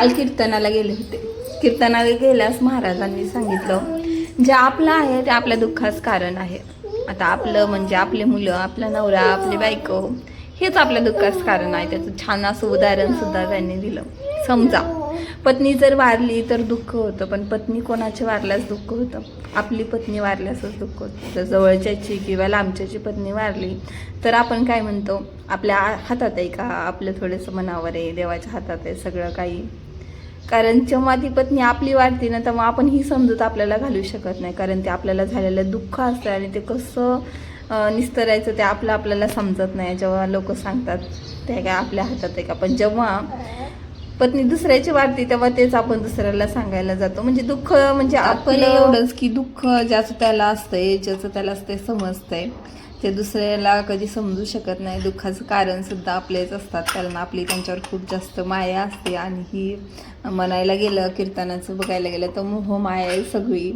काल कीर्तनाला गेले होते. कीर्तनाला गेल्यास महाराजांनी सांगितलं जे आपलं आहे ते आपल्या दुःखास कारण आहे. आता आपलं म्हणजे आपले मुलं, आपला नवरा, आपली बायको हेच आपल्या दुःखास कारण आहे. त्याचं छान असं उदाहरण सुद्धा त्यांनी दिलं. समजा पत्नी जर वारली तर दुःख होतं, पण पत्नी कोणाची वारल्यास दुःख होतं? आपली पत्नी वारल्यासच दुःख होतं. जर जवळच्याची किंवा लांबच्याची पत्नी वारली तर आपण काय म्हणतो? आपल्या हातात आहे का? आपलं थोडंसं मनावर आहे, देवाच्या हातात आहे सगळं काही. कारण जेव्हा ती पत्नी आपली वारते ना तेव्हा आपण ही समजूत आपल्याला घालू शकत नाही, कारण ते आपल्याला झालेलं दुःख असतं आणि ते कसं निस्तरायचं ते आपल्याला समजत नाही. जेव्हा लोक सांगतात ते काय आपल्या हातात आहे का, पण जेव्हा पत्नी दुसऱ्याची वारते तेव्हा तेच आपण दुसऱ्याला सांगायला जातो. म्हणजे दुःख म्हणजे आपलं एवढंच की दुःख ज्याचं त्याला असतंय, ज्याचं त्याला असतंय समजतंय, ते दुसऱ्याला कधी समजू शकत नाही. दुःखाचं कारण सुद्धा आपलेच असतात, कारण आपली त्यांच्यावर खूप जास्त माया असते. आणि ही म्हणायला गेलं, कीर्तनाचं बघायला गेलं तर मोह माया आहे सगळी.